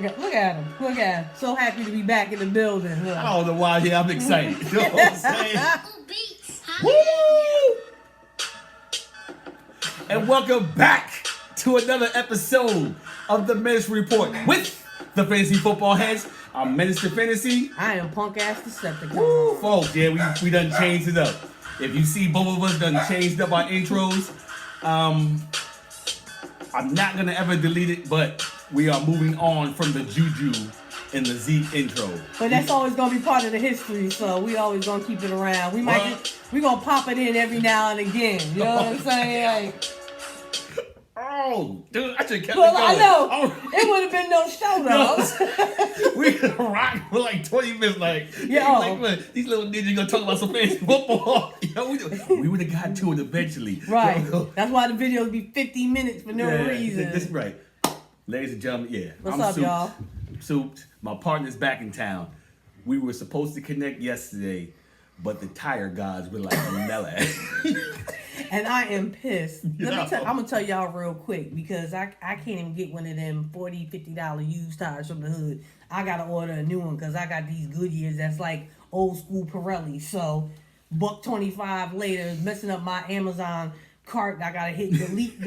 Look at him. Look at him. So happy to be back in the building. Look. I don't know why. Yeah, I'm excited. You know what I'm saying? Woo! And welcome back to another episode of the Ministry Report with the Fantasy Football Heads. I'm Minister Fantasy. I am punk ass Decepticon. Woo, folks, yeah, we done changed it up. If you see both of us done changed up our intros, I'm not gonna ever delete it, but we are moving on from the Juju and the Zeke intro. But that's always gonna be part of the history, so we always gonna keep it around. We gonna pop it in every now and again. You know what I'm saying? Like, oh, dude, I should kept well, it going. I know. Oh. It would have been no show though. We could rock for like 20 minutes, like, Yo. like look, these little ninjas gonna talk about some fantasy football. We would have got to it eventually. Right. That's why the videos be 50 minutes for no reason. That's right. Ladies and gentlemen, yeah. What's up, y'all? Souped. My partner's back in town. We were supposed to connect yesterday, but the tire gods were like melee. And I am pissed. I'm Yeah. going to tell y'all real quick because I can't even get one of them $40, $50 used tires from the hood. I got to order a new one because I got these Goodyears that's like old school Pirelli. So, $1.25 later, messing up my Amazon cart. I got to hit delete.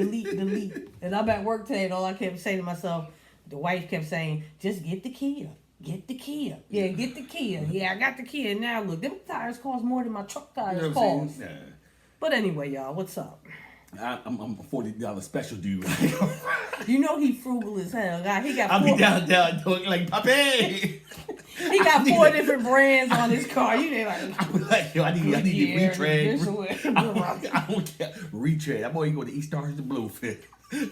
And I'm at work today and all I kept saying to myself, the wife kept saying, just get the Kia. Get the Kia. Yeah, get the Kia. Yeah, I got the Kia. Now look, them tires cost more than my truck tires You know what I'm cost. saying? Yeah. But anyway, y'all, what's up? I'm a $40 special dude. You know he frugal as hell. God, he got I'll four, be down doing like, Papi! he got four different brands on his car. You ain't like, I'm like, yo, I need to retread. retread. I don't care. Retread. I'm going to go to East Stars and Bluefield.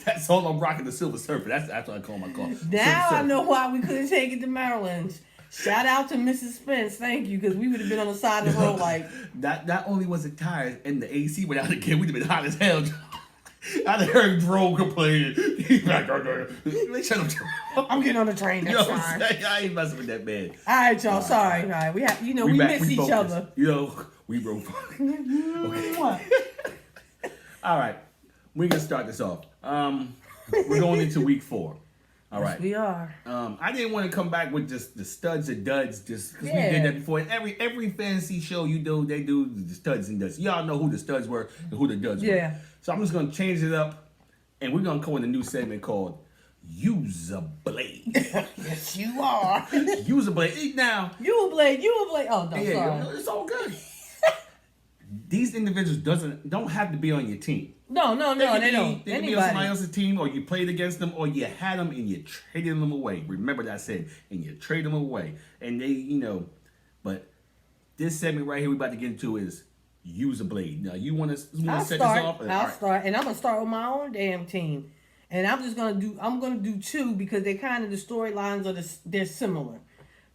That's all I'm rocking, the Silver Surfer. That's what I call my car. Now Silver I know Surfer. why we couldn't take it to Maryland. Shout out to Mrs. Spence. Thank you, because we would have been on the side of the road like. Not only was it tires and the AC went out again, we'd have been hot as hell. I'd have heard Dro complaining. He's like, shut up, Dro. I'm getting on the train. That's fine. I ain't messing with that man. All right, y'all. Sorry. All right. We have, we back, miss each focused. other. You know, we broke. Okay. What? All right. We're going to start this off. We're going into week 4. All right. Yes, we are. I didn't want to come back with just the studs and duds, just because Yeah. we did that before. And every fantasy show you do, they do the studs and duds. Y'all know who the studs were and who the duds were. Yeah. So I'm just gonna change it up, and we're gonna come with a new segment called Use a Blade. Yes, you are. Use a Blade. Now, You a blade. Oh, no, yeah, sorry. it's all good. These individuals don't have to be on your team. No, they don't. They can be on Anybody. somebody else's team, or you played against them, or you had them and you traded them away. Remember that I said, and you trade them away. And they, but this segment right here we about to get into is Use a Blade. Now, you want to set this off? I'll start, and I'm gonna start with my own damn team, and I'm gonna do 2 because they kind of the storylines they're similar.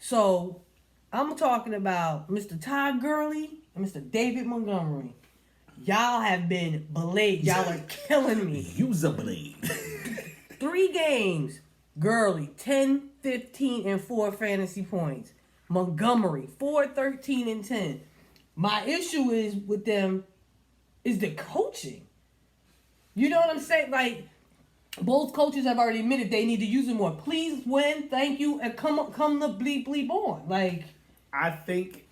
So I'm talking about Mr. Todd Gurley and Mr. David Montgomery. Y'all have been blade. Y'all are killing me. Use a Blade. 3 games. Gurley, 10, 15, and 4 fantasy points. Montgomery, 4, 13, and 10. My issue is with them is the coaching. You know what I'm saying? Like, both coaches have already admitted they need to use it more. Please win, thank you, and come the bleep on. Like, I think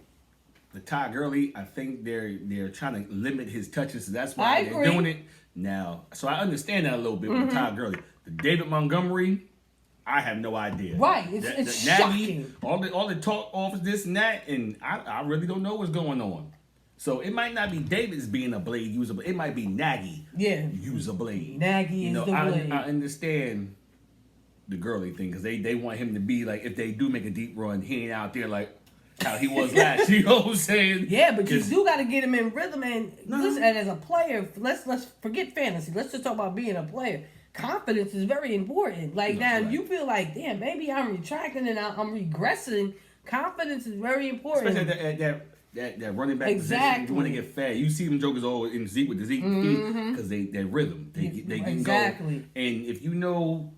the Todd Gurley, I think they're trying to limit his touches, so that's why they're doing it now. So I understand that a little bit with Todd Gurley. The David Montgomery, I have no idea. right, it's shocking. All the talk off this and that, and I really don't know what's going on. So it might not be David's being a blade user, but it might be Nagy. Yeah. Use a blade. Nagy is the blade. I understand the Gurley thing because they want him to be like, if they do make a deep run, he ain't out there like how he was last. You know what I'm saying? Yeah, but you do got to get him in rhythm. And listen, and as a player, let's forget fantasy. Let's just talk about being a player. Confidence is very important. Like now, right. if you feel like, damn, maybe I'm retracting and I'm regressing. Confidence is very important. Especially at that running back Exactly. position, you want to get fast. You see them jokers all in Zeke with the Zeke feet because their rhythm. They can Exactly. go. And if you know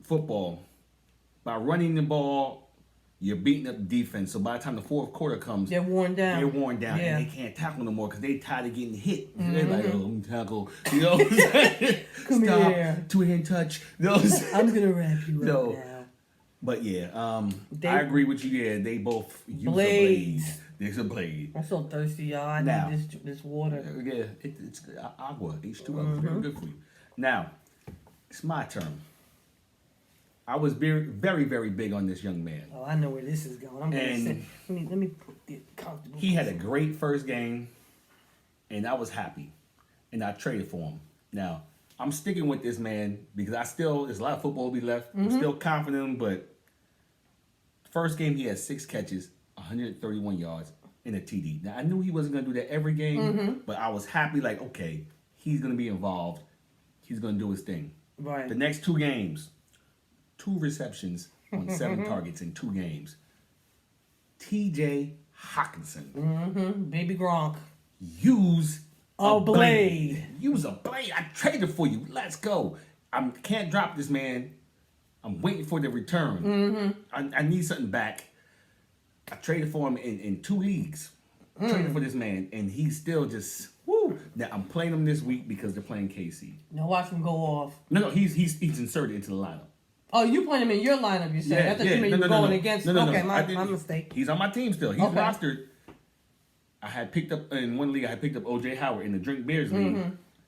football, by running the ball, you're beating up the defense. So by the time the fourth quarter comes, They're worn down. Yeah. And they can't tackle no more because they tired of getting hit. They're like, oh, I'm tackle. You know what I'm saying? Come Stop. here. 2-hand touch. You know what I'm saying? I'm gonna wrap you up No. now. But yeah, They- I agree with you. Yeah, they both use a blade. Blades. There's a blade. I'm so thirsty, y'all. I Now. need this water. Yeah, it's agua, H2O. Very good for you. Now, it's my turn. I was very, very, very big on this young man. Oh, I know where this is going. I'm gonna And- sit. Let me put it comfortable. He had a great first game, and I was happy, and I traded for him. Now, I'm sticking with this man because there's a lot of football to be left. I'm still confident in him, but first game he had 6 catches, 131 yards, and a TD. Now, I knew he wasn't going to do that every game, but I was happy, like, okay, he's going to be involved. He's going to do his thing. Right. The next 2 games, 2 receptions on 7 targets in 2 games. TJ Hawkinson. Baby Gronk. Use A blade. Use a blade. I traded for you. Let's go. I can't drop this man. I'm waiting for the return. I need something back. I traded for him in 2 leagues. Traded for this man, and he's still just woo. Now I'm playing him this week because they're playing KC. Now watch him go off. No, he's inserted into the lineup. Oh, you playing him in your lineup? You said. I thought you meant you were going against. No. Okay, I my didn't- mistake. He's on my team still. He's Okay. rostered. I had picked up in one league. I had picked up OJ Howard in the Drink Beers league,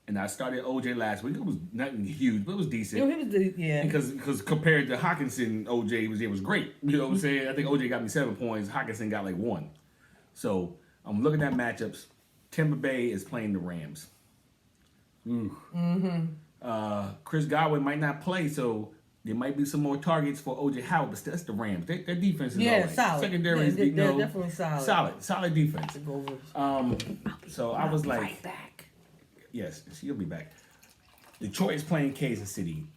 and I started OJ last week. It was nothing huge, but it was decent. He was yeah. Because compared to Hawkinson, OJ was great. You know what I'm saying? I think OJ got me 7 points. Hawkinson got like 1. So I'm looking at matchups. Tampa Bay is playing the Rams. Chris Godwin might not play, so there might be some more targets for OJ Howard, but that's the Rams. Their defense is all right. solid. Secondary is They're definitely solid. Solid defense. Go over. So I was like, right back. yes, she'll be back. Detroit is playing Kansas City.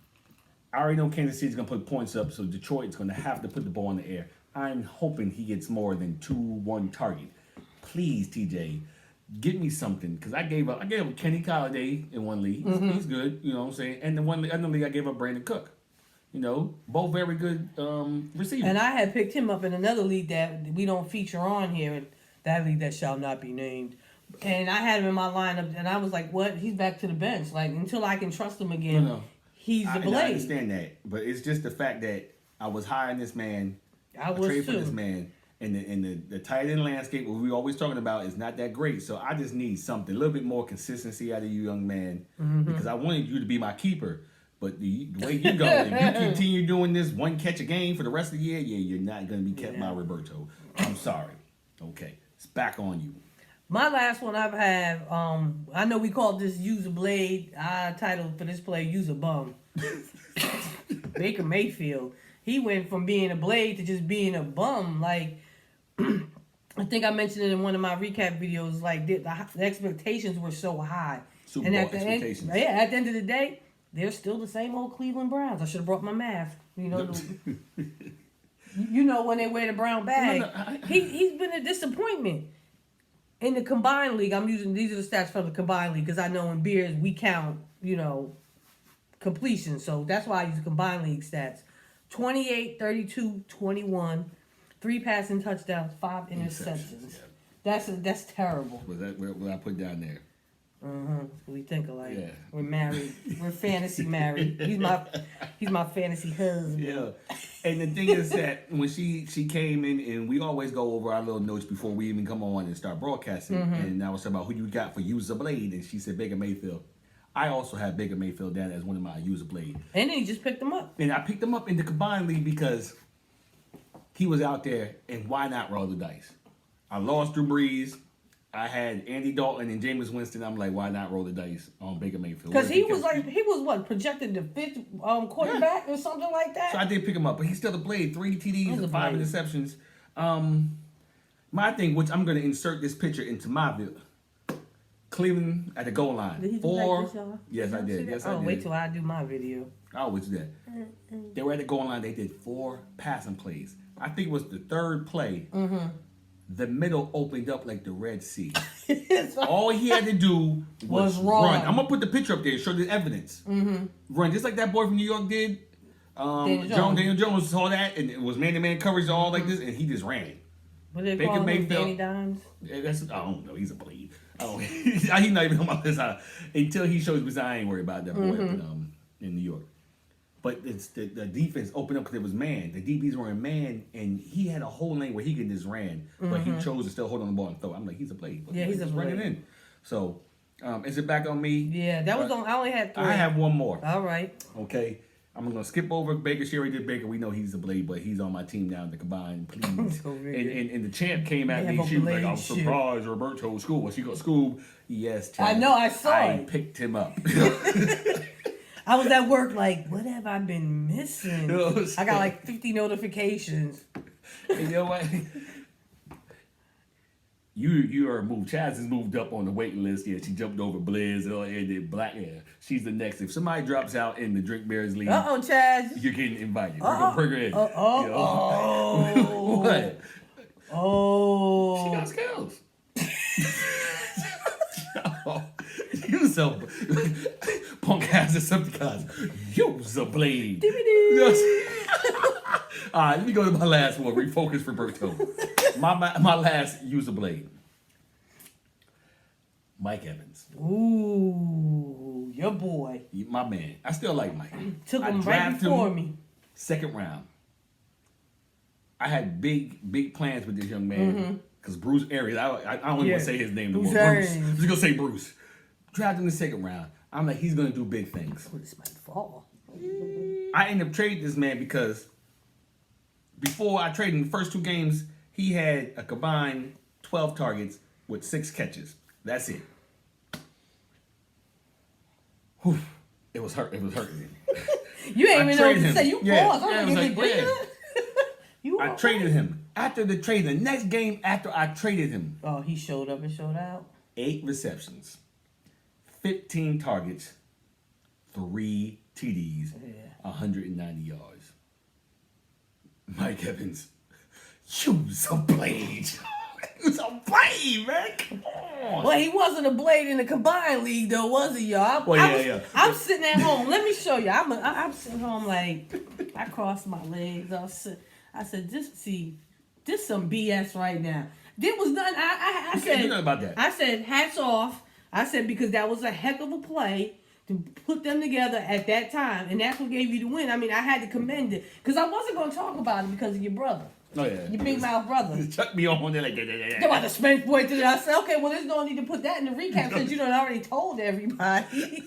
I already know Kansas City's gonna put points up, so Detroit's gonna have to put the ball in the air. I'm hoping he gets more than 1 target. Please, TJ, get me something, because I gave up Kenny Golladay in one league. He's good, you know what I'm saying. And the other league I gave up Brandon Cook. You know, both very good receivers. And I had picked him up in another league that we don't feature on here. That league that shall not be named. And I had him in my lineup, and I was like, "What? He's back to the bench. Like until I can trust him again, No. he's the I blade." understand that, but it's just the fact that I was high on this man. I was traded for too. this man, and the tight end landscape, what we're always talking about, is not that great. So I just need something, a little bit more consistency out of you, young man, because I wanted you to be my keeper. But the way you go, if you continue doing this 1 catch a game for the rest of the year, you're not going to be kept by Roberto. I'm sorry. Okay, it's back on you. My last one I've had, I know we called this Use a Blade. I titled for this play Use a Bum. Baker Mayfield. He went from being a blade to just being a bum. Like, I think I mentioned it in one of my recap videos. Like, the expectations were so high. Super And Bowl at the end, expectations. at the end of the day, they're still the same old Cleveland Browns. I should have brought my mask. You know, you know when they wear the brown bag. No, He's been a disappointment. In the combined league, these are the stats from the combined league because I know in beers we count, completion. So that's why I use combined league stats. 28, 32, 21, 3 passing touchdowns, 5 interceptions. Yeah. That's terrible. Was that what I put down there? We think alike. Yeah. We're married. We're fantasy married. He's my fantasy husband. Yeah. And the thing is that when she came in, and we always go over our little notes before we even come on and start broadcasting, and I was talking about who you got for Use a Blade, and she said Baker Mayfield. I also have Baker Mayfield down as one of my Use a Blade. And then he just picked him up. And I picked him up in the combined league because he was out there, and why not roll the dice? I lost Drew Brees. I had Andy Dalton and Jameis Winston. I'm like, why not roll the dice on Baker Mayfield? Because he was what, projected the 5th quarterback or something like that? So I did pick him up, but he's still a blade. 3 TDs and 5 interceptions. My thing, which I'm going to insert this picture into my view. Cleveland at the goal line. Did he do 4. like this, y'all? Yes, I did. Yes, I did. Wait till I do my video. I always do that. They were at the goal line. They did 4 passing plays. I think it was the 3rd play. The middle opened up like the Red Sea. All he had to do was run. I'm going to put the picture up there, show the evidence. Run, just like that boy from New York did. Daniel Jones saw that, and it was man-to-man coverage all like this, and he just ran. What they Baker call him, Mayfield. Danny Dimes? I don't know. He's a bleed. He's not even on my list. Until he shows me, I ain't worried about that boy in New York. but it's the defense opened up because it was man. The DBs were in man, and he had a whole lane where he could just ran, but he chose to still hold on the ball and throw. I'm like, he's a blade. Yeah, he's a Just run it blade. in. So, is it back on me? Yeah, that was on. I only had 3. I have one more. All right. Okay. I'm gonna skip over Baker. She already did Baker. We know he's a blade, but he's on my team now in the combined. Please. and the champ came at They me. have a She was like, blade "I'm shoe. surprised Roberto Scoob." Well, she got Scoob. Yes, Chad. I know, I saw it. picked him up. I was at work like, what have I been missing? I got like 50 notifications. And you know what? You are moved. Chaz has moved up on the waiting list. Yeah, she jumped over Blizz and then Black. Yeah, she's the next. If somebody drops out in the Drink Bears League, Chaz. you're getting invited. We're gonna bring her in. Oh. What? Oh. She got skills. Use a punk has a something class. Use a blade. All right, let me go to my last one. Refocus Roberto. My last use a blade. Mike Evans. Ooh, your boy. My man. I still like Mike. Took I him right drafted before him me. Second round. I had big plans with this young man because Bruce Arians. I don't even want to say his name no more. Bruce. I'm just gonna say Bruce. Drafted him in the second round. I'm like, he's gonna do big things. Oh, this might fall. I ended up trading this man because before I traded him the first 2 games, he had a combined 12 targets with 6 catches. That's it. Whew. It was hurting me. You ain't even know what to him. say. You Yeah, paused. yeah, I it was was like, like, yeah. You I all traded right? him. After the trade, the next game after I traded him, Oh, he showed up and showed out. 8 receptions, 15 targets, 3 TDs, 190 yards. Mike Evans, use a blade. Use a blade, man. Come on. Well, he wasn't a blade in the combined league, though, was he, y'all? I'm sitting at home. Let me show you. I'm sitting home like, I crossed my legs. I said, this some BS right now. There was nothing. I You said, can't do nothing about that. I said, hats off. I said, because that was a heck of a play to put them together at that time, and that's what gave you the win. I mean, I had to commend it because I wasn't going to talk about it because of your brother. Oh, yeah. Your big mouth brother. Chuck me on there like They're about to spend point to that. I said, okay, well, there's no need to put that in the recap since you done already told everybody.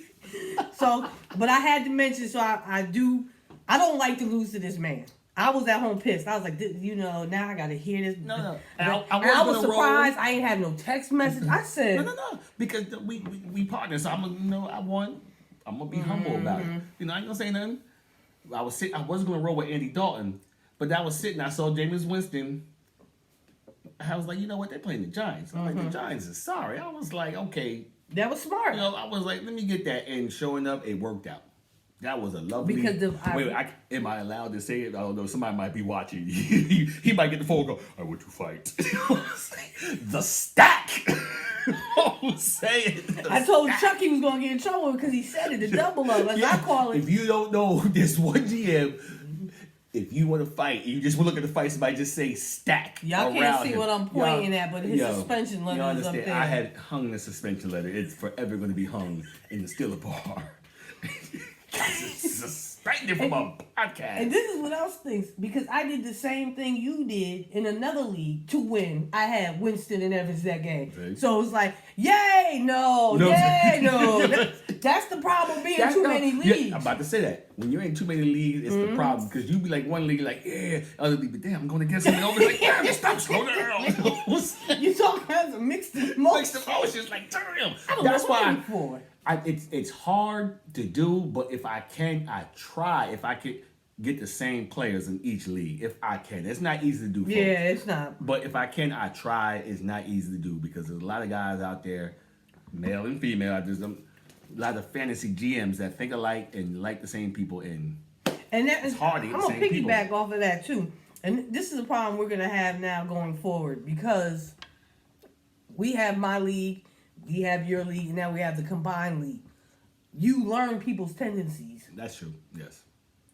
So, but I had to mention, so I don't like to lose to this man. I was at home pissed. I was like, now I got to hear this. No. I was surprised. I ain't had no text message. I said, No. Because we partners. So I'm gonna be humble about it. I ain't gonna say nothing. I wasn't gonna roll with Andy Dalton, but I was sitting. I saw Jameis Winston. I was like, you know what? They're playing the Giants. I'm like, the Giants is sorry. I was like, okay. That was smart. I was like, let me get that. And showing up, it worked out. That was a lovely. Because am I allowed to say it? I don't know. Somebody might be watching. he might get the phone call. I want to fight. The stack. Say it. I told Chuck he was gonna get in trouble because he said it. The double up, as I call it. If you don't know this one GM, if you want to fight, you just look at the fight. Somebody just say stack. Y'all around can't see him. what I'm pointing at, but his suspension letter is up there. I had hung the suspension letter. It's forever going to be hung in the Steeler bar. Suspended from a podcast. And this is what else thinks, because I did the same thing you did in another league to win. I had Winston and Evans that game. Okay. So it's like, yay, no. That's the problem being too many leagues. Yeah, I'm about to say that. When you're in too many leagues, it's the problem. Because you be like one league, like, yeah, other league, but damn, I'm going to get something over. Like, yeah, stop, slow down. You talk kinds of mixed emotions. Mixed emotions, like, damn. I don't That's know what why I'm for. It's hard to do, but if I can, I try. If I could get the same players in each league, if I can. It's not easy to do, folks. Yeah, it's not. But if I can, I try. It's not easy to do because there's a lot of guys out there, male and female. A lot of fantasy GMs that think alike and like the same people in. And that is hard to get I'm the gonna same piggyback people. off of that too. And this is a problem we're gonna have now going forward because we have my league, we have your league, and now we have the combined league. You learn people's tendencies. That's true. Yes.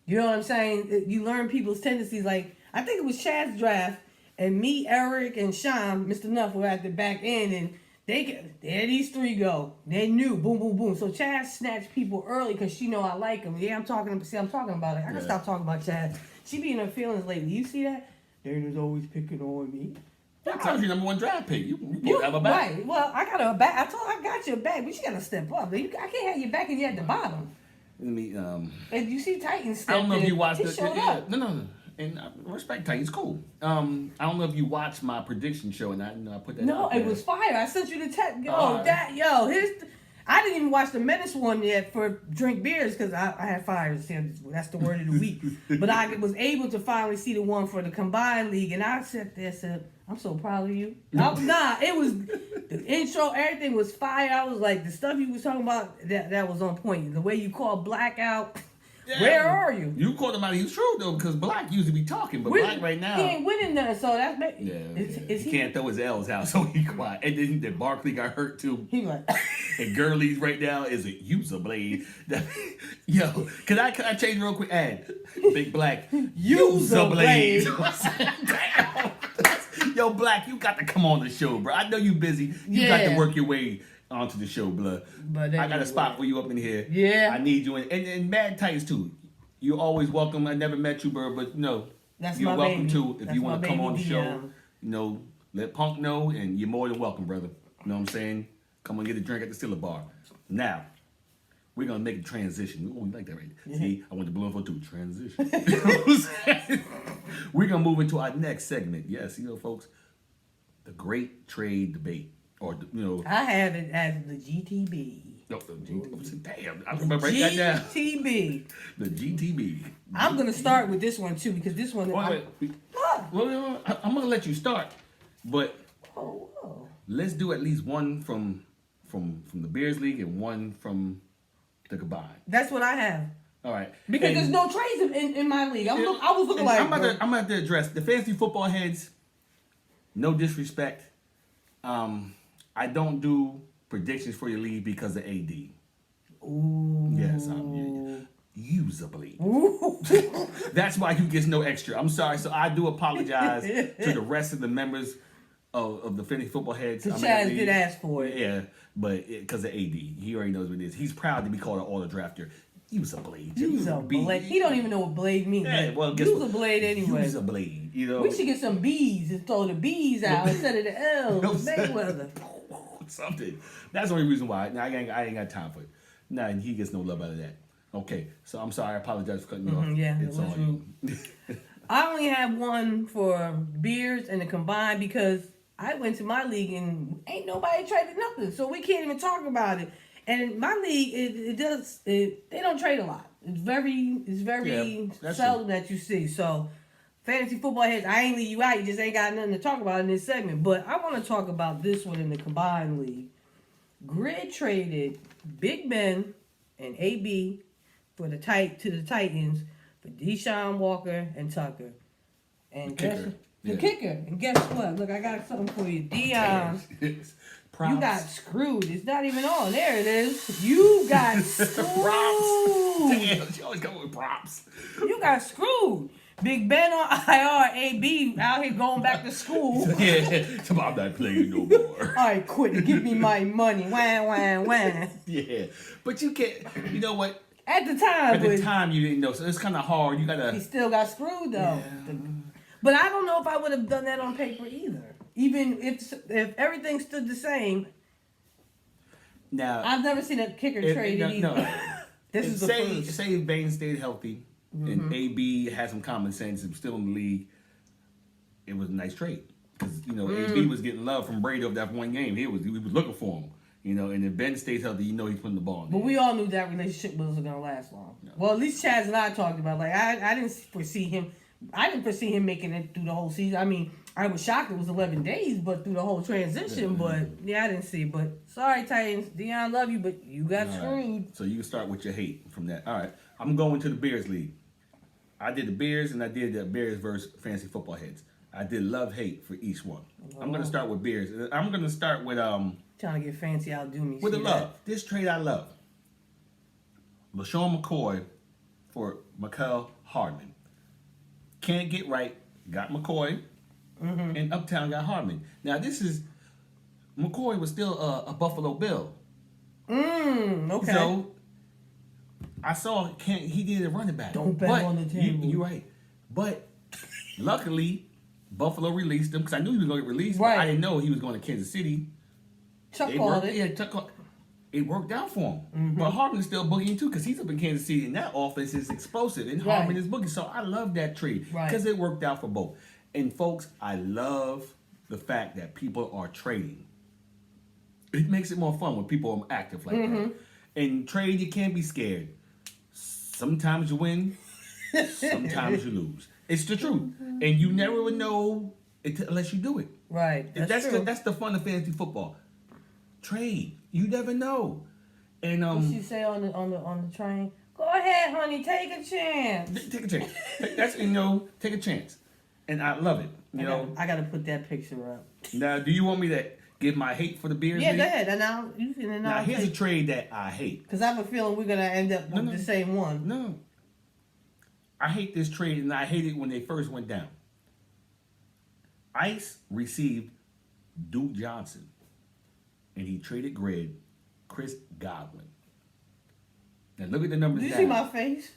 You know what I'm saying? You learn people's tendencies. Like, I think it was Chad's draft, and me, Eric, and Sean, Mr. Nuff, were at the back end, and There these three go. They knew. Boom, boom, boom. So Chad snatched people early because she know I like him. Yeah, I'm talking about it. I gotta stop talking about Chad. She be in her feelings lately. You see that? Dana's always picking on me. I told you #1 draft pick. You have a back. Right. Well, I got her back. I told her I got your back, but you gotta step up. I can't have your back and you at the bottom. Let me. And you see Titans. I don't know if you watched it. Yeah, no. And respect Titans, cool. I don't know if you watched my prediction show, and I put that. No, out there. it was fire. I sent you the text. I didn't even watch the Menace one yet for drink beers because I had fire. That's the word of the week. But I was able to finally see the one for the combined league, and I sat there and said, "I'm so proud of you." It was the intro. Everything was fire. I was like, the stuff you was talking about that was on point. The way you called Blackout. Yeah. Where are you? You called him out. He's true though, because Black usually be talking, but Black right now he ain't winning nothing. So that's he can't throw his L's out, so he quiet. And then Barkley got hurt too. He like, and Gurley's right now is a user blade. Yo, can I change real quick? Ad Big Black user blade. Damn. Yo, Black, you got to come on the show, bro. I know you busy. You got to work your way onto the show, blood. But I got a spot for you up in here. Yeah. I need you and Mad Titans too. You're always welcome. I never met you, bro, but no. That's you're my welcome baby. too. If That's you want to come on the show, DM. let Punk know, and you're more than welcome, brother. You know what I'm saying? Come and get a drink at the Stiller Bar. Now, we're gonna make a transition. Oh, you like that, right? Yeah. See, I went to Bloom for 2 transition. You know what I'm saying? We're gonna move into our next segment. Yes, folks, the great trade debate. Or, I have it as the GTB. No, the GTB. Damn, I remember break that down. GTB. The GTB. I'm going to start with this one, too, because this one... Wait. Well, I'm going to let you start, but let's do at least one from the Bears League and one from the combined. That's what I have. All right. Because there's no trades in my league. I was looking like... I'm about to address the fantasy football heads. No disrespect. I don't do predictions for your league because of AD. Ooh. Yes, usably. That's why you get no extra. I'm sorry. So I do apologize to the rest of the members of the fantasy football heads. Chaz did ask for it. Yeah, but because of AD. He already knows what it is. He's proud to be called an auto-drafter. Use a blade. Use a blade. He don't even know what blade means. Yeah, well, use a blade anyway. Use a blade. We should get some B's and throw the B's out instead of the L's. Mayweather. Something. That's the only reason why. Now, I ain't got time for it. Nah, and he gets no love out of that. Okay, so I'm sorry. I apologize for cutting you off. Yeah, it's on you. I only have one for Beers and the combined because I went to my league and ain't nobody traded nothing, so we can't even talk about it. And my league, they don't trade a lot. It's very seldom that you see. So, fantasy football heads, I ain't leave you out. You just ain't got nothing to talk about in this segment. But I want to talk about this one in the combined league. Grid traded Big Ben and AB to the Titans for Deshaun Walker and Tucker. And kicker. And guess what? Look, I got something for you. Dion. You got screwed. It's not even on. There it is. You got screwed. Props. Damn, she always come with props. You got screwed. Big Ben on IR, AB out here going back to school. Yeah, I'm not playing no more. All right, quit. Give me my money. Wah. Yeah, but you can't. You know what? At the time, you didn't know, so it's kind of hard. You gotta. He still got screwed though. Yeah. But I don't know if I would have done that on paper either. Even if everything stood the same. Now I've never seen a kicker traded either. No. This is the first. Say if Bain stayed healthy and AB had some common sense and was still in the league, it was a nice trade because AB was getting love from Brady of that one game. He was looking for him. And if Ben stays healthy, he's putting the ball in. But we all knew that relationship wasn't going to last long. No. Well, at least Chaz and I talked about I didn't foresee him. I didn't foresee him making it through the whole season. I mean, I was shocked it was 11 days, but through the whole transition. But I didn't see. But sorry, Titans, Dion, love you, but you got screwed. Right. So you can start with your hate from that. All right, I'm going to the Bears league. I did the Bears and I did the Bears versus fantasy football heads. I did love hate for each one. I'm going to start with Bears. I'm going to start with trying to get fancy, outdo me. With the love. This trade I love. LaShawn McCoy for Mecole Hardman. Can't get right. Got McCoy. And Uptown got Hardman. Now this is McCoy was still a Buffalo Bill. Okay. So I saw he needed a running back. Don't bet on the table. You're right. But luckily, Buffalo released him because I knew he was going to get released. But Right. I didn't know he was going to Kansas City. Chuck called it. Yeah, it worked out for him. But Hartman's still boogieing too because he's up in Kansas City and that offense is explosive and Right. Hartman is boogieing. So I love that trade Right. because it worked out for both. And folks, I love the fact that people are trading. It makes it more fun when people are active like that. And trade, you can't be scared. Sometimes you win, sometimes you lose. It's the truth, and you never would know it unless you do it. Right. That's true. That's the fun of fantasy football. Trade, you never know. And What she say on the train? Go ahead, honey, take a chance. take a chance. Take a chance. And I love it. I gotta put that picture up. Now, do you want me to give my hate for the Bears? Yeah, league? go ahead. And now you can Now, here's a trade that I hate. because I have a feeling we're gonna end up with No. the same one. No. I hate this trade, and I hate it when they first went down. Ice received Duke Johnson, and he traded Chris Godwin. Now look at the numbers Did you now. see my face?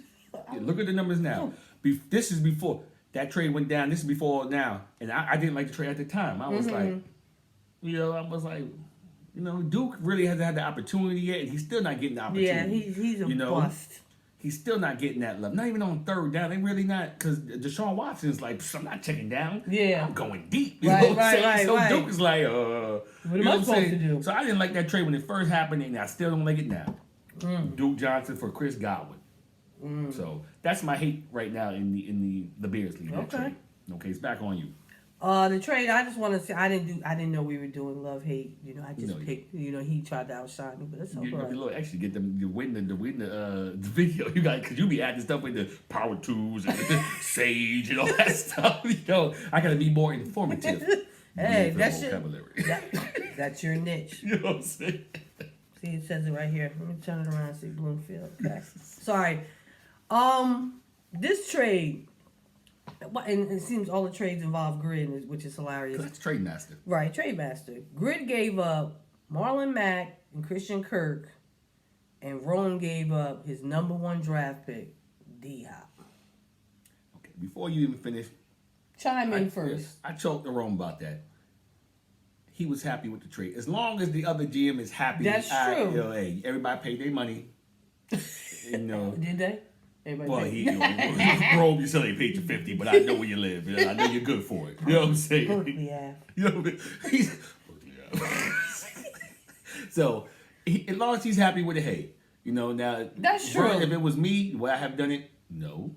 Yeah, look at the numbers now. This is before that trade went down. This is before now, and I didn't like the trade at the time. I was like, Duke really hasn't had the opportunity yet, and he's still not getting the opportunity. Yeah, he's a bust. He's still not getting that love. Not even on third down. They really not, because Deshaun Watson's like, I'm not checking down. Yeah. I'm going deep. Right. So Duke is like, What am I supposed to do? So I didn't like that trade when it first happened, and I still don't like it now. Duke Johnson for Chris Godwin. So that's my hate right now in the Bears league. that Okay. trade. Okay, it's back on you. The trade. I just want to say I didn't know we were doing love hate. I just No, picked. He tried to outshine me, but it's all You right. look, actually get them to win the video. You got because you be adding stuff with the power tools and sage and all that stuff. I gotta be more informative. Hey, for that's the your, vocabulary. that's your niche. You know what I'm saying? See, it says it right here. Let me turn it around and see Bloomfield. Okay. Sorry. This trade, and it seems all the trades involve Grid, which is hilarious. Because that's Trade Master. Right, Trade Master. Grid gave up Marlon Mack and Christian Kirk, and Rome gave up his #1 draft pick, D-Hop. Okay, before you even finish, Chime in first. I choked the Rome about that. He was happy with the trade. As long as the other GM is happy, That's true. Hey, everybody paid their money. Did they? Everybody Well, paid. Rome, you said they paid you $50, but I know where you live. I know you're good for it. You know what I'm saying? Berkeley Ave. You know what I mean? So, as long as he's happy with it, hey, now That's true. If it was me, would I have done it? No.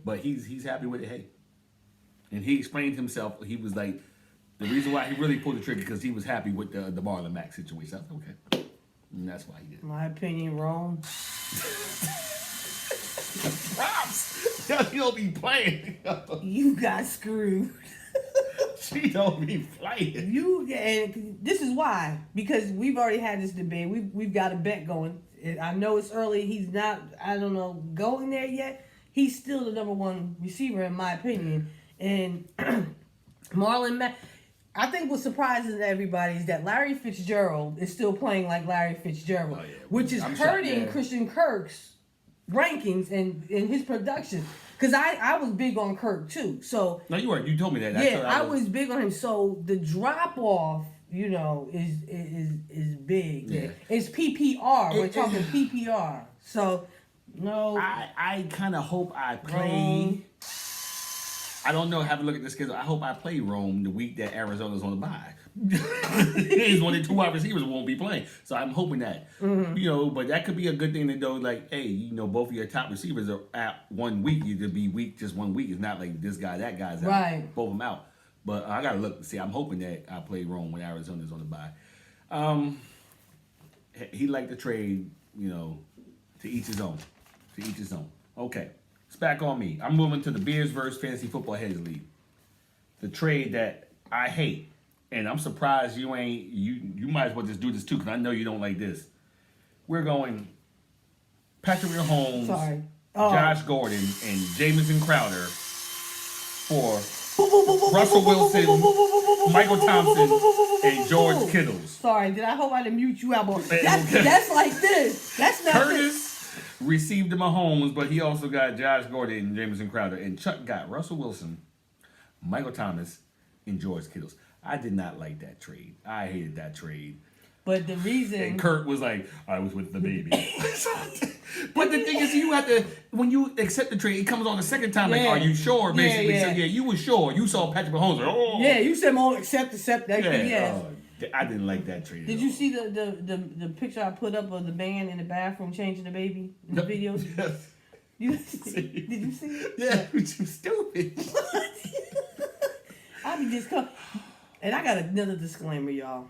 But he's happy with it, hey. And he explained himself. He was like, the reason why he really pulled the trigger because he was happy with the Marlon Mack situation. I was like, okay, and that's why he did it. My opinion, Rome. Props. You don't be playing. You got screwed. She don't be playing. And this is why, because we've already had this debate. We've got a bet going. I know it's early. He's not, I don't know, going there yet. He's still the #1 receiver in my opinion. And Marlon Mack, I think what's surprising to everybody is that Larry Fitzgerald is still playing like Larry Fitzgerald, which is hurting Christian Kirk's rankings and his production. Because I was big on Kirk too. So no, you weren't. You told me that. I was big on him. So the drop off, is big. Yeah. It's PPR. We're talking PPR. So no. I kind of hope I play. I don't know. Have a look at the schedule. I hope I play Rome the week that Arizona's on the bye. He's one of the 2 wide receivers won't be playing, so I'm hoping that. But that could be a good thing to know. Like, hey, both of your top receivers are at 1 week. You could be weak just 1 week. It's not like this guy, that guy's out. Right. Both of them out. But I gotta look. See, I'm hoping that I play Rome when Arizona's on the bye. He liked the trade. To each his own. To each his own. Okay. It's back on me. I'm moving to the Bears versus Fantasy Football Heads League. The trade that I hate, and I'm surprised you ain't. You might as well just do this too, because I know you don't like this. We're going Patrick Mahomes, Josh Gordon, and Jamison Crowder for Russell Wilson, Michael Thompson and George Kittles. Sorry, did I hope I didn't mute you out? But that's like this. That's not Curtis received the Mahomes, but he also got Josh Gordon and Jamison Crowder. And Chuck got Russell Wilson, Michael Thomas, and George Kittles. I did not like that trade. I hated that trade. But the reason... And Kurt was like, I was with the baby. But the thing is, you have to, when you accept the trade, it comes on the second time, like, are you sure? Basically, so you were sure. You saw Patrick Mahomes, like, oh. Yeah, you said, oh, accept. I didn't like that trade. Did you see the picture I put up of the man in the bathroom changing the baby in the video? Yes. Did you see it? Yeah, you stupid. I be just come, and I got another disclaimer, y'all.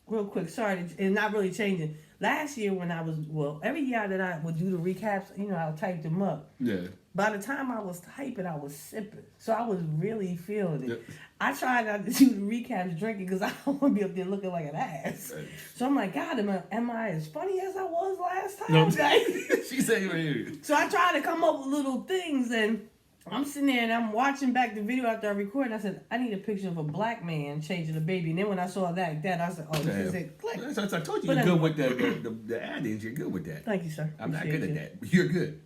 Real quick, sorry, it's not really changing. Last year when I was, every year that I would do the recaps, I would type them up. Yeah. By the time I was typing, I was sipping. So I was really feeling it. Yep. I tried not to do the recaps drinking because I don't want to be up there looking like an ass. Right. So I'm like, God, am I as funny as I was last time? No, she said, so I tried to come up with little things, and I'm sitting there and I'm watching back the video after I recorded. I said, I need a picture of a black man changing a baby. And then when I saw that I said, oh, this is it. Click. So I told you you're good with the add-ins. You're good with that. Thank you, sir. I'm not good at that. But you're good.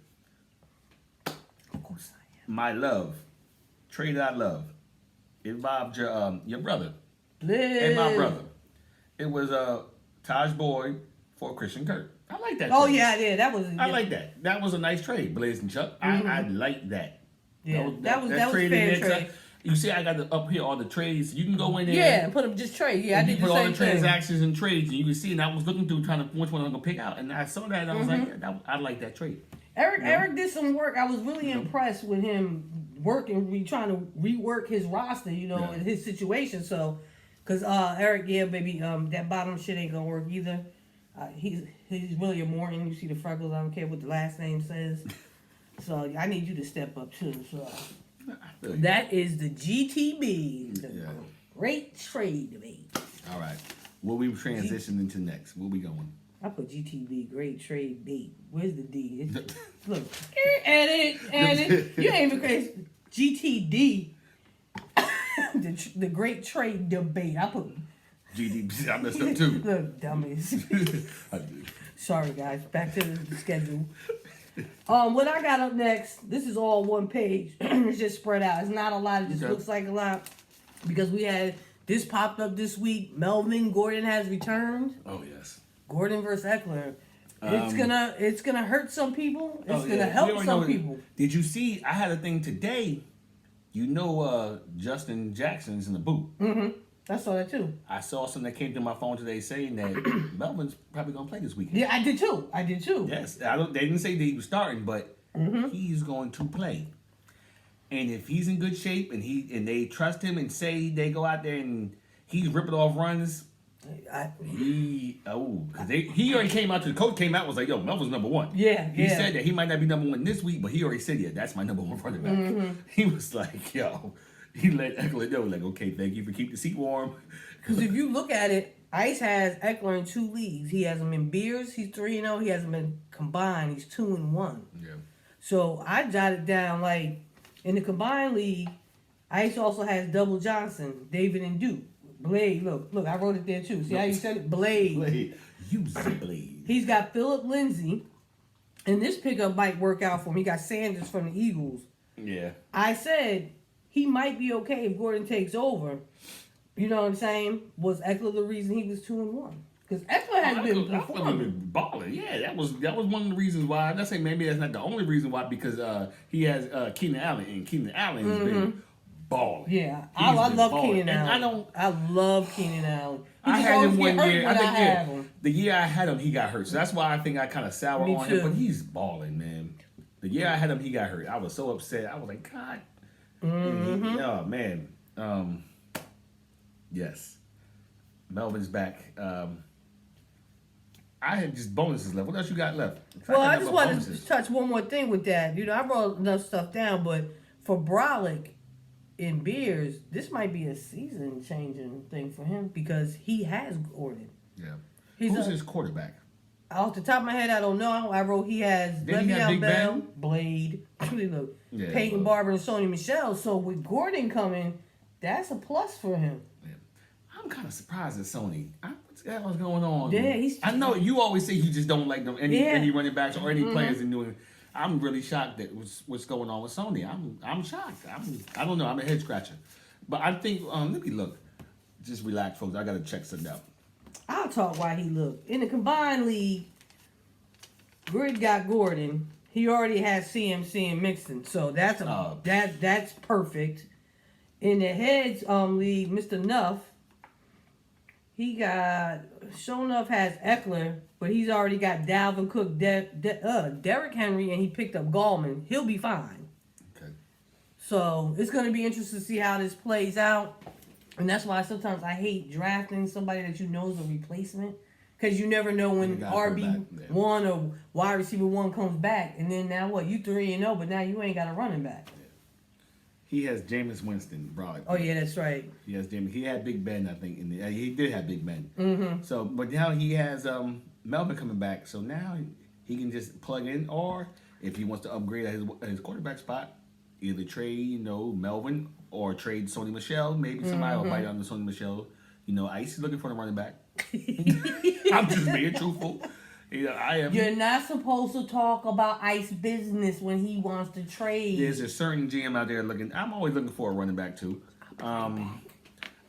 Of course I am. My love. Trade I love. It involved your brother. Liz. And my brother. It was Taj Boyd for Christian Kirk. I like that. Oh, trade. yeah. That was. I like that. That was a nice trade, Blaze and Chuck. I like that. Yeah, that was fair trade. You see, I got up here all the trades. You can go in there. Yeah, put them just trade. Yeah, I did the same thing. Put all the transactions and trades, and you can see. And I was looking through trying to which one I'm gonna pick out, and I saw that, and I was like, I like that trade. Eric did some work. I was really impressed with him working, trying to rework his roster, and his situation. So, because Eric, baby, that bottom shit ain't gonna work either. He's really a Morton. You see the freckles. I don't care what the last name says. So I need you to step up too. So that is the GTB, the great trade debate. All right, what we transition into next? Where we going? I put GTB, great trade bait. Where's the D? Look, edit. You ain't even crazy. GTD, the great trade debate. I put GDB. I messed up too. Look, dummies. Sorry, guys. Back to the schedule. What I got up next, this is all one page. It's just spread out. It's not a lot. It just looks like a lot. Because we had, this popped up this week. Melvin Gordon has returned. Oh, yes. Gordon versus Eckler. It's gonna hurt some people. It's gonna help some people. Did you see, I had a thing today. Justin Jackson's in the booth. Mm-hmm. I saw that too. I saw something that came through my phone today saying that Melvin's probably gonna play this weekend. Yeah, I did too. Yes, they didn't say that he was starting, but he's going to play. And if he's in good shape and they trust him and say they go out there and he's ripping off runs, he already came out to the coach came out and was like, yo, Melvin's number one. Yeah. He said that he might not be number one this week, but he already said, yeah, that's my number one running back. He was like, yo. He let Eckler know, like, okay, thank you for keeping the seat warm. Because if you look at it, Ice has Eckler in 2 leagues. He has him in beers, he's 3-0. He has him in combined, he's 2-1. Yeah. So I jotted down, like, in the combined league, Ice also has Double Johnson, David and Duke. Blade, look, I wrote it there too. See how you said it? Blade. Use the Blade. He's got Philip Lindsay, and this pickup might work out for him. He got Sanders from the Eagles. Yeah. I said he might be okay if Gordon takes over. You know what I'm saying? Was Eckler the reason he was 2-1? Because Eckler has been performing. Balling. Yeah, that was one of the reasons why. I'm not saying maybe that's not the only reason why, because he has Keenan Allen, and Keenan Allen has been balling. Yeah, I love Keenan Allen. I love Keenan Allen. I had him one year. I think the year I had him, he got hurt. So that's why I think I kind of sour on him. But he's balling, man. The year I had him, he got hurt. I was so upset. I was like, God. Oh, man. Yes. Melvin's back. I had just bonuses left. What else you got left? Well, I just wanted to touch one more thing with that. I wrote enough stuff down, but for Brolic in Beers, this might be a season-changing thing for him because he has Gordon. Yeah. Who's his quarterback? Off the top of my head, I don't know. I wrote he has Le'Veon Bell, Blade, Peyton Barber, and Sony Michel. So with Gordon coming, that's a plus for him. Yeah. kind of surprised at Sony. What the hell is going on? Yeah, I know you always say you just don't like them any running backs or any Mm-hmm. players in New England. I'm really shocked at what's going on with Sony. I'm shocked. I don't know. I'm a head scratcher. But I think let me look. Just relax, folks. I gotta check something out. I'll talk while he look. In the combined league, Grid got Gordon. He already has CMC and Mixon, so that's that's perfect. In the heads league, Mr. Nuff, he got Shonuff has Eckler, but he's already got Dalvin Cook, Derrick Henry, and he picked up Gallman. He'll be fine. Okay. So it's going to be interesting to see how this plays out. And that's why sometimes I hate drafting somebody that you know is a replacement. Because you never know when RB1 or wide receiver 1 comes back. And then now what? You 3-0, but now you ain't got a running back. Yeah. He has Jameis Winston, bro. Oh, yeah, that's right. He has Jameis. He had Big Ben, I think. He did have Big Ben. Mm-hmm. So, but now he has Melvin coming back. So now he can just plug in. Or if he wants to upgrade at his quarterback spot, either trade, Melvin or trade Sony Michel. Maybe somebody will bite on the Sony Michel. Ice is looking for the running back. I'm just being truthful. I am. You're not supposed to talk about Ice business when he wants to trade. There's a certain GM out there looking. I'm always looking for a running back too. I'm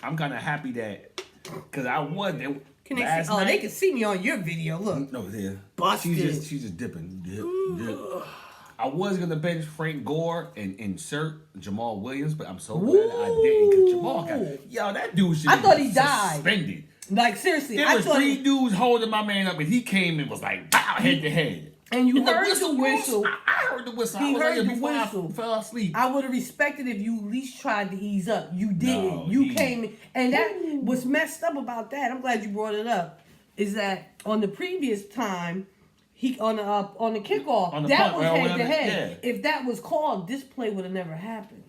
kind of happy that because I was there. Can they see? Oh, they can see me on your video. Look. No, there. Busted. She's just dipping. Dip. I was gonna bench Frank Gore and insert Jamal Williams, but I'm so glad I didn't. Cause Jamal that dude should. I thought he died. Suspended. Like seriously, There was 3 dudes holding my man up, and he came and was like, "Wow, head to head." And you heard the whistle. I heard the whistle. He I was heard like, the before whistle. I fell asleep. I would have respected if you at least tried to ease up. You did. No, You came in, and that was messed up about that. I'm glad you brought it up. Is that on the previous time? He on the kickoff On the that punt, was head to head. yeah. If that was called, this play would have never happened.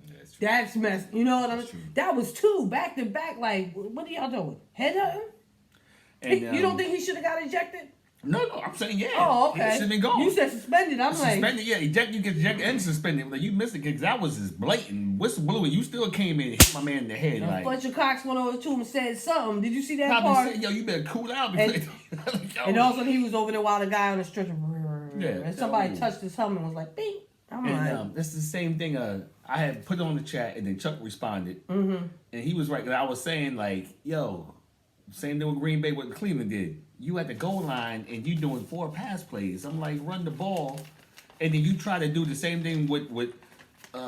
That's true. That's messed. You know what I'm That's true. saying? That was 2 back to back. Like, what are y'all doing? Headhunting? And, You don't think he should have got ejected? No, I'm saying yeah. Oh, okay. He should have been gone. You said suspended. I'm like, Suspended, yeah. Eject, you get ejected and suspended. Like, you missed it because that was just blatant. Whistle blew and you still came in and hit my man in the head. Like, Fletcher Cox went over to him and said something. Did you see that probably part? said, yo, you better cool out. And also he was over there while the guy on the stretcher. Yeah. And somebody touched his helmet and was like, bing. I'm like, it's the same thing. I had put it on the chat and then Chuck responded. And he was right. 'Cause I was saying, like, yo, same thing with Green Bay, what Cleveland did. You at the goal line and you doing 4 pass plays. I'm like, run the ball. And then you try to do the same thing with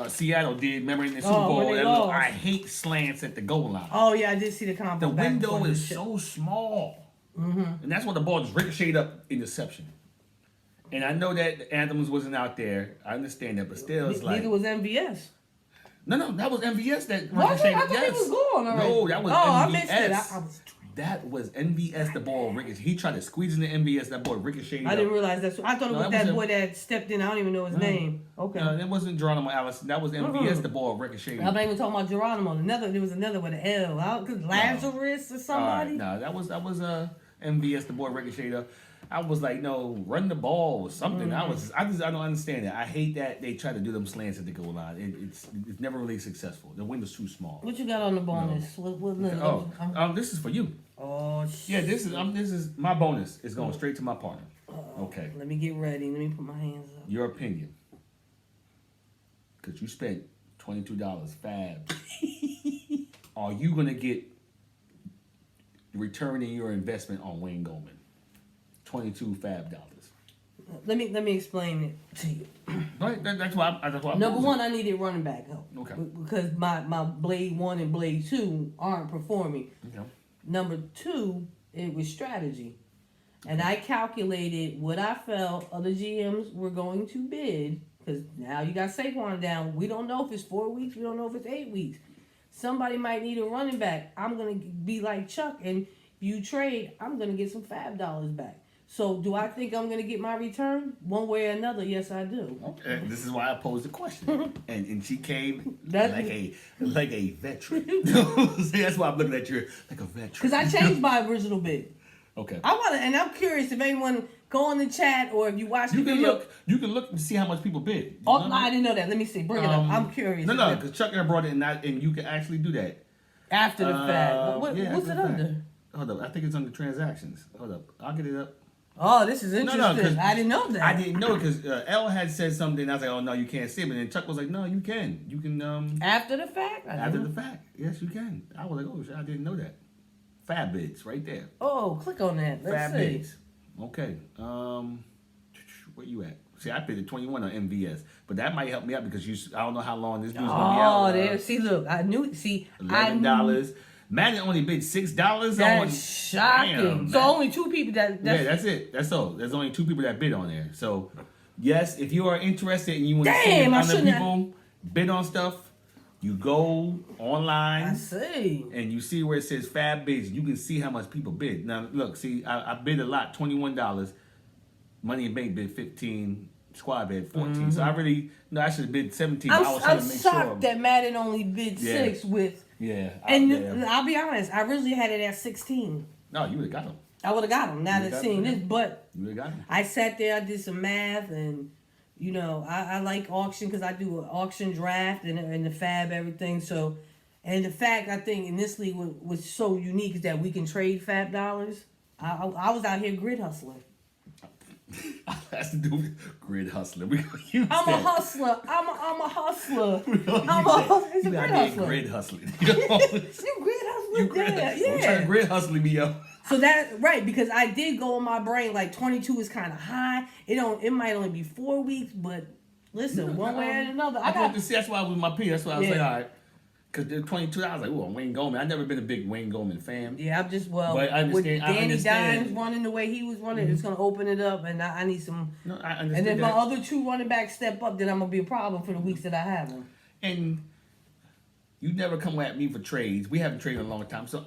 Seattle did, remember in the Super Bowl. And look, I hate slants at the goal line. oh, yeah, I did see the combo. The window is so small. And that's why the ball just ricocheted up interception. And I know that Anthems wasn't out there. I understand that, but still, it's like... Neither was MVS. No, that was MVS that Was it? ricocheted. I thought he was gone already. No, that was MVS. MVS. I missed it. I was... That was MVS, the ball ricocheted. He tried to squeeze in the MVS, that ball ricocheted. I didn't realize that. I thought it was that boy that stepped in. I don't even know his name. Okay. No, that wasn't Geronimo Allison. That was MVS, the ball ricocheted. I'm not even talking about Geronimo. There was another with an L. Lazarus or somebody? No, that was MVS, the boy ricocheted. I was like, no, run the ball or something. I don't understand it. I hate that they try to do them slants at the goal line. It's never really successful. The window's too small. What you got on the bonus? No. This is for you. Oh shit. Yeah, this is my bonus. It's going straight to my partner. Okay. Let me get ready. Let me put my hands up. Your opinion. Because you spent $22 fab. Are you gonna get the return in your investment on Wayne Goldman? $22 fab dollars. Let me explain it to you. Right, that's why. Number one, I needed running back help. Okay. Because my Blade 1 and Blade 2 aren't performing. Okay. Number 2, it was strategy. And I calculated what I felt other GMs were going to bid. Because now you got Saquon down. We don't know if it's 4 weeks. We don't know if it's 8 weeks. Somebody might need a running back. I'm going to be like Chuck. And if you trade, I'm going to get some fab dollars back. So do I think I'm going to get my return? One way or another, yes, I do. Okay. This is why I posed the question. and she came like a veteran. See, that's why I'm looking at you like a veteran. Because I changed my original bid. Okay. And I'm curious if anyone go in the chat or if you watch the video. You can look and see how much people bid. Oh, no, I didn't know that. Let me see. Bring it up. I'm curious. No, because Chuck brought it and you can actually do that. After the fact. Yeah, What's after it the fact. under? Hold up, I think it's under transactions. Hold up, I'll get it up. Oh, this is No, interesting. 'cause I didn't know that. I didn't know because L had said something. I was like, oh no, you can't see it. But then Chuck was like, no, you can. You can. After the fact? After the fact, yes, you can. I was like, oh shit, I didn't know that. Fab bids right there. Oh, click on that. Let's Fab see. bids. Okay. Where you at? See, I paid the 21 on MVS, but that might help me out because I don't know how long this dude's gonna be out. Oh, there. See, look. I knew. See, $11. Madden only bid $6 That's on. shocking. Damn, So man. only 2 people Yeah, that's it. That's all. There's only 2 people that bid on there. So, yes, if you are interested and you want to see Damn, I other shouldn't people bid on stuff, you go I online see. and you see where it says Fab Bids. You can see how much people bid. Now, look, see, I bid a lot, $21. Money and Bank bid 15. Squad bid 14. So I really, no, I should have bid 17. I was trying I'm to make shocked sure. that Madden only bid Yeah. 6 with. Yeah. And I'll be honest, I originally had it at 16. No, you would have got them. I would have got them now You that got seeing them, this, yeah. but You would have got them. I sat there, I did some math, and you know, I like auction because I do an auction draft and the fab everything. So, and the fact I think in this league was so unique is that we can trade fab dollars. I was out here grid hustling. That's to do with grid hustling. We gonna use I'm a that. hustler. I'm a hustler. We gonna I'm use a that. hustler. It's a You grid out there hustler. grid hustling. You grid hustling? grid, Yeah, Don't try to yeah. grid hustling me, yo. So that right because I did go in my brain like 22 is kind of high. It might only be 4 weeks, but listen, one way or another, I I got got to see. That's why I was my P. That's why I was Yeah. like, all right. Because the 22, I was like, oh, Wayne Goldman. I've never been a big Wayne Goldman fan. Yeah, I'm just But I with understand- I Danny understand. Dimes running the way he was running, it's gonna open it up, and I need some. No, I And understand if that. my other 2 running backs step up, then I'm gonna be a problem for the weeks that I have them. And you never come at me for trades. We haven't traded in a long time, so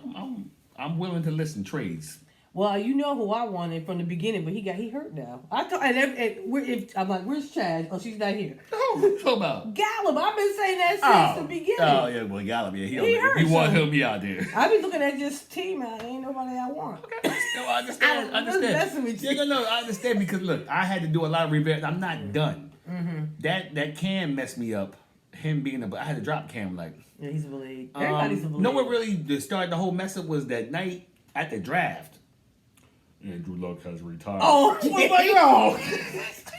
I'm willing to listen trades. Well, you know who I wanted from the beginning, but he hurt now. I thought, I'm like, where's Chad? Oh, she's not here. Oh, talk about. Gallup, I've been saying that since the beginning. Oh yeah, well Gallup, yeah, He hurt, he want so- him be out there. I be looking at this team, ain't nobody I want. Okay, no, I understand. I I'm just understand. messing with you. Yeah, no, I understand because look, I had to do a lot of revamp. I'm not done. Mm-hmm. That Cam messed me up. Him being I had to drop Cam like. Yeah, he's a bully. Everybody's a bully. No, what really started the whole mess up was that night at the draft. Andrew Luck has retired. Oh, I was like, yo,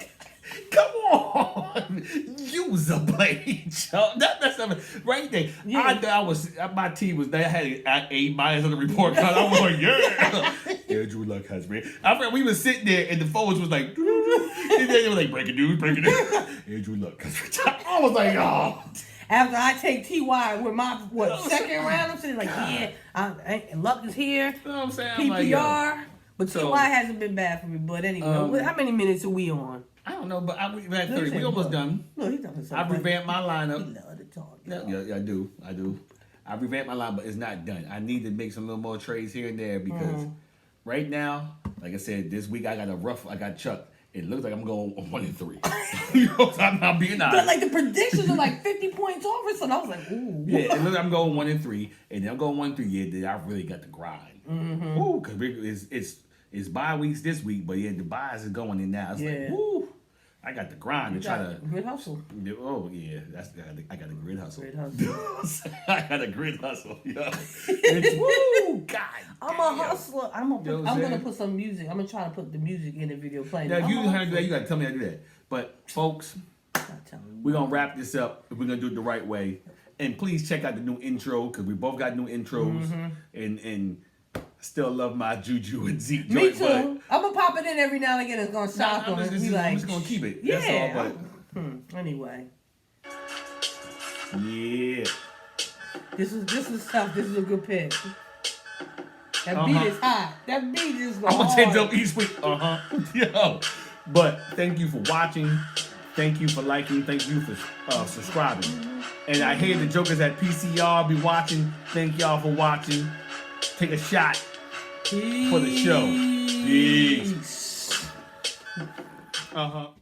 come on, use a blade, Chuck. That's something right there. Yeah. I thought I was my team was they had A minus on the report card. I was like, yeah, Andrew Luck has retired. I remember we was sitting there and the phones was like, and then they were like breaking news. Andrew Luck has retired. I was like, oh. After I take T.Y. with my second round, I'm sitting like, Luck is here. You know what I'm saying? I'm like, PPR. yo. But So- T.Y. hasn't been bad for me. But anyway, how many minutes are we on? I don't know, but we had 30. We Listen, almost look. done. No, he's done something. I revamped my He lineup. love to talk. Yeah, I do. I revamped my line, but it's not done. I need to make some little more trades here and there because right now, like I said, this week I got Chuck. It looks like I'm going 1-3. You know, I'm not being honest. But like the predictions are like 50 points off or something. I was like, ooh. Yeah, it looks like I'm going 1-3, and then I'm going 1-3. Yeah, then I really got to grind. Ooh, because it's bye weeks this week, but yeah, the buys is going in now. It's like, ooh, I got to grind and try to. Grid hustle. Oh yeah, I got a grid hustle. Grid hustle. I got a grid hustle. Yeah. It's, woo, God. I'm a hustler. I'm You know what I'm gonna saying? put some music. I'm gonna try to put the music in the video playing. Now, if you I'm know a how to do that, hustler. you got to tell me how to do that. But folks, Not telling you. we're gonna wrap this up. We're gonna do it the right way. And please check out the new intro because we both got new intros. And still love my Juju and Zeke Me joint. too. I'm gonna pop it in every now and again. It's gonna But shock them. I'm and be just, like, I'm just gonna keep it. Yeah. That's all. Anyway, But yeah. this is tough. This is a good pick. That beat is hot. That beat is going I'm gonna change hard. up each week. Yo. But thank you for watching. Thank you for liking. Thank you for subscribing. And I hear the jokers at PCR be watching. Thank y'all for watching. Take a shot for the show. Peace. Peace.